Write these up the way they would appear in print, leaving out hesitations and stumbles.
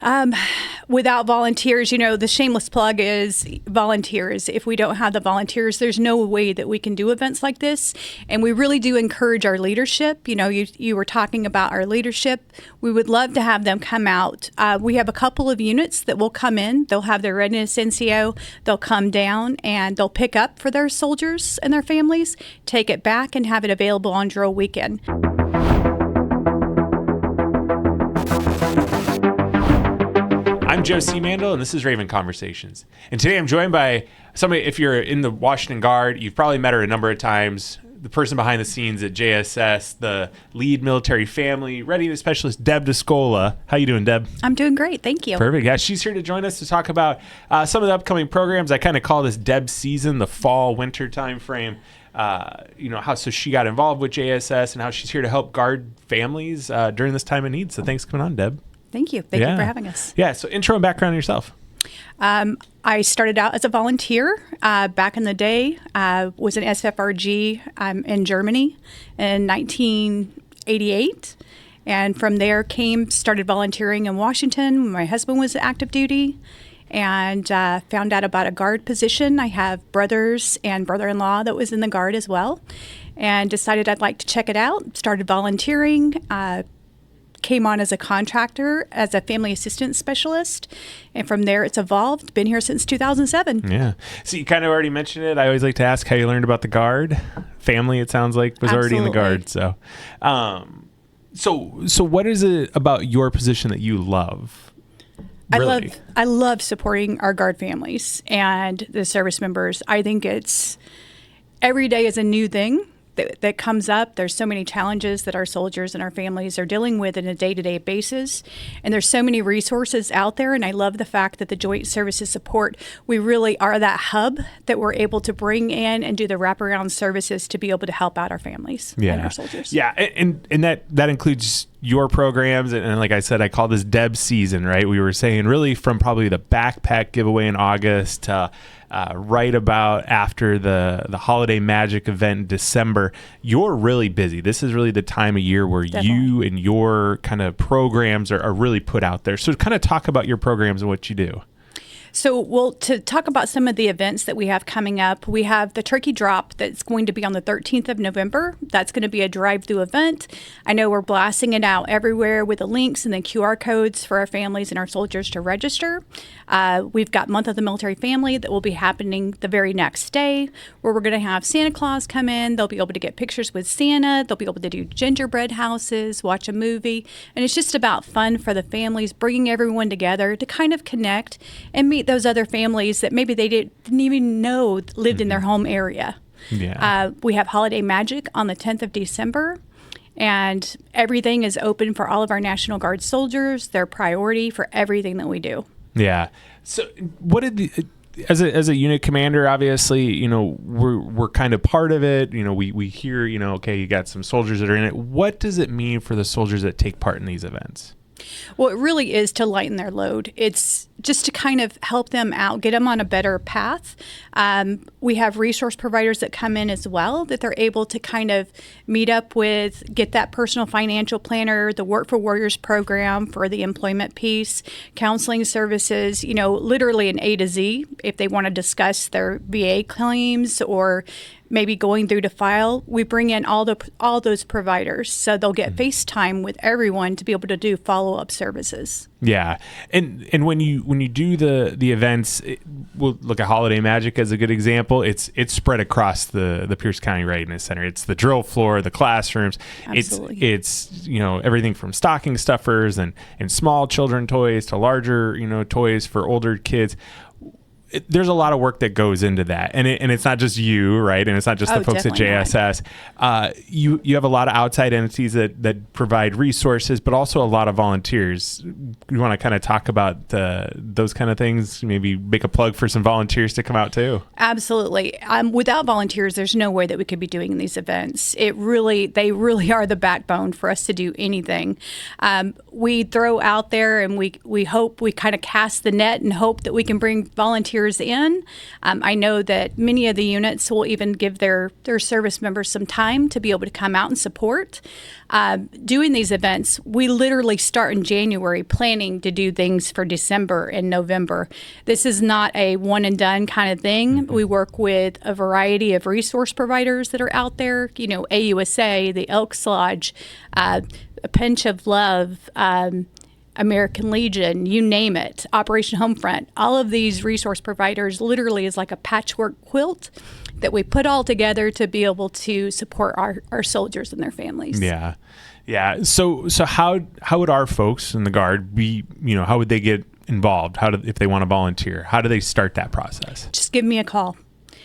Um, Without volunteers, the shameless plug is volunteers. If we don't have the volunteers, there's no way that we can do events like this. And we really do encourage our leadership. You were talking about our leadership. We would love to have them come out. We have a couple of units that will come in. They'll have their Readiness NCO. They'll come down and they'll pick up for their soldiers and their families, take it back, and have it available on drill weekend. I'm Joe C. Mandel, and this is Raven Conversations. And today I'm joined by somebody, if you're in the Washington Guard, you've probably met her a number of times, the person behind the scenes at JSS, the lead military family readiness specialist, Deb Discolo. How you doing, Deb? I'm doing great. Thank you. Perfect. Yeah, she's here to join us to talk about some of the upcoming programs. I kind of call this Deb season, the fall, winter time frame. So she got involved with JSS and how she's here to help Guard families during this time of need. So thanks for coming on, Deb. Thank you. Thank you for having us. Yeah. So intro and background on yourself. I started out as a volunteer back in the day. Was an SFRG in Germany in 1988. And from there started volunteering in Washington when my husband was active duty, and found out about a Guard position. I have brothers and brother-in-law that was in the Guard as well, and decided I'd like to check it out. Started volunteering. Came on as a contractor, as a family assistance specialist, and from there it's evolved. Been here since 2007. Yeah. So you kind of already mentioned it. I always like to ask how you learned about the Guard. Family, it sounds like, was already in the Guard. So, so what is it about your position that you love? Really? I love supporting our Guard families and the service members. I think every day is a new thing that comes up. There's so many challenges that our soldiers and our families are dealing with on a day-to-day basis. And there's so many resources out there. And I love the fact that the Joint Services Support, we really are that hub that we're able to bring in and do the wraparound services to be able to help out our families and our soldiers. Yeah. And that includes your programs. And like I said, I call this Deb season, right? We were saying really from probably the backpack giveaway in August to right about after the Holiday Magic event in December. You're really busy. This is really the time of year where you and your kind of programs are really put out there. So kind of talk about your programs and what you do. So, to talk about some of the events that we have coming up, we have the turkey drop that's going to be on the 13th of November. That's going to be a drive-through event. I know we're blasting it out everywhere with the links and the QR codes for our families and our soldiers to register. We've got Month of the Military Family that will be happening the very next day, where we're going to have Santa Claus come in. They'll be able to get pictures with Santa. They'll be able to do gingerbread houses, watch a movie. And it's just about fun for the families, bringing everyone together to kind of connect and meet those other families that maybe they didn't even know lived in their home area. Yeah. We have Holiday Magic on the 10th of December, and everything is open for all of our National Guard soldiers. They're priority for everything that we do. Yeah. So what did as a unit commander, obviously, we're kind of part of it. We hear, okay, you got some soldiers that are in it. What does it mean for the soldiers that take part in these events? Well, it really is to lighten their load. It's just to kind of help them out, get them on a better path. We have resource providers that come in as well, that they're able to kind of meet up with, get that personal financial planner, the Work for Warriors program for the employment piece, counseling services, literally an A to Z if they want to discuss their VA claims or maybe going through to file. We bring in all those providers, so they'll get FaceTime with everyone to be able to do follow-up services. Yeah, and when you do the events, we'll look at Holiday Magic as a good example. It's spread across the Pierce County Readiness Center. It's the drill floor, the classrooms. Absolutely. It's everything from stocking stuffers and small children toys to larger toys for older kids. There's a lot of work that goes into that, and it's not just you, right? And it's not just the folks at JSS. You have a lot of outside entities that provide resources, but also a lot of volunteers. You want to kind of talk about those kind of things? Maybe make a plug for some volunteers to come out too. Absolutely. Without volunteers, there's no way that we could be doing these events. They really are the backbone for us to do anything. We throw out there, and we hope we kind of cast the net and hope that we can bring volunteers volunteers in. I know that many of the units will even give their service members some time to be able to come out and support. Doing these events, we literally start in January planning to do things for December and November. This is not a one and done kind of thing. We work with a variety of resource providers that are out there, AUSA, the Elks Lodge, A Pinch of Love, American Legion, you name it, Operation Homefront. All of these resource providers literally is like a patchwork quilt that we put all together to be able to support our soldiers and their families. Yeah. Yeah. So how would our folks in the Guard be, how would they get involved? If they want to volunteer, how do they start that process? Just give me a call.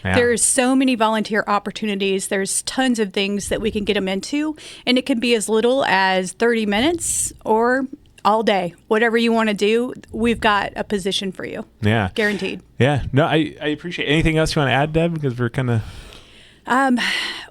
Yeah. There's so many volunteer opportunities. There's tons of things that we can get them into, and it can be as little as 30 minutes or all day. Whatever you want to do, we've got a position for you. Yeah. Guaranteed. Yeah. No, I appreciate it. Anything else you want to add, Deb? Because we're kind of...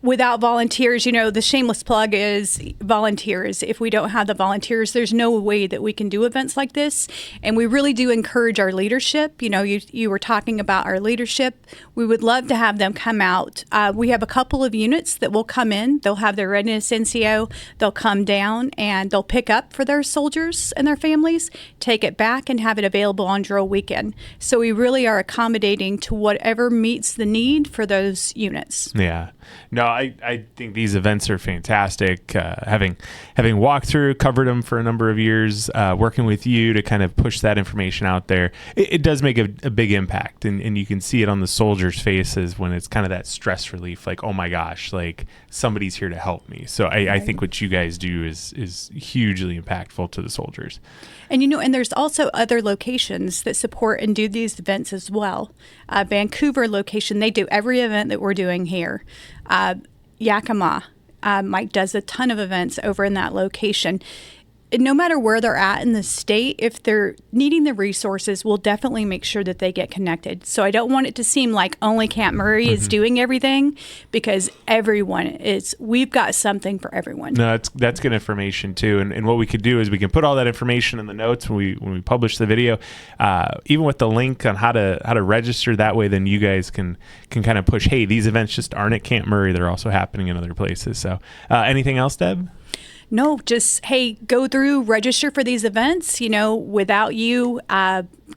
Without volunteers, the shameless plug is volunteers. If we don't have the volunteers, there's no way that we can do events like this. And we really do encourage our leadership. You were talking about our leadership. We would love to have them come out. We have a couple of units that will come in. They'll have their Readiness NCO. They'll come down and they'll pick up for their soldiers and their families, take it back and have it available on drill weekend. So we really are accommodating to whatever meets the need for those units. Yeah. No, I think these events are fantastic. Having walked through, covered them for a number of years, working with you to kind of push that information out there, it does make a big impact. And you can see it on the soldiers' faces when it's kind of that stress relief, like, oh my gosh, like somebody's here to help me. So I think what you guys do is hugely impactful to the soldiers. And and there's also other locations that support and do these events as well. Vancouver location, they do every event that we're doing here. Yakima, Mike does a ton of events over in that location. And no matter where they're at in the state, if they're needing the resources, we'll definitely make sure that they get connected. So I don't want it to seem like only Camp Murray is doing everything, because we've got something for everyone. No, that's good information too. And what we could do is we can put all that information in the notes when we publish the video, even with the link on how to register. That way, then you guys can kind of push, hey, these events just aren't at Camp Murray. They're also happening in other places. So anything else, Deb? No, just, hey, go through, register for these events. Without you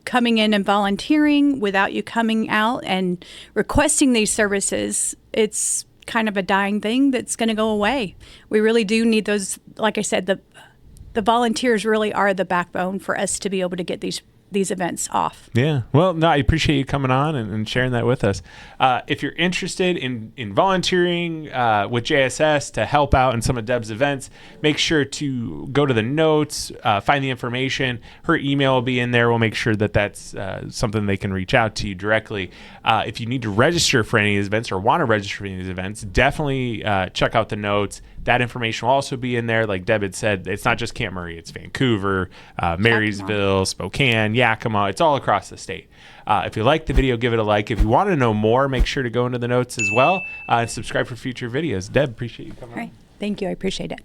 coming in and volunteering, without you coming out and requesting these services, it's kind of a dying thing that's going to go away. We really do need those. Like I said, the volunteers really are the backbone for us to be able to get these events off. Yeah. Well, no, I appreciate you coming on and sharing that with us. If you're interested in volunteering with JSS to help out in some of Deb's events, make sure to go to the notes, find the information. Her email will be in there. We'll make sure that that's something they can reach out to you directly. If you need to register for any of these events or want to register for any of these events, definitely check out the notes. That information will also be in there. Like Deb had said, it's not just Camp Murray. It's Vancouver, Marysville, Spokane, Yakima. It's all across the state. If you like the video, give it a like. If you want to know more, make sure to go into the notes as well and subscribe for future videos. Deb, appreciate you coming on. Thank you. I appreciate it.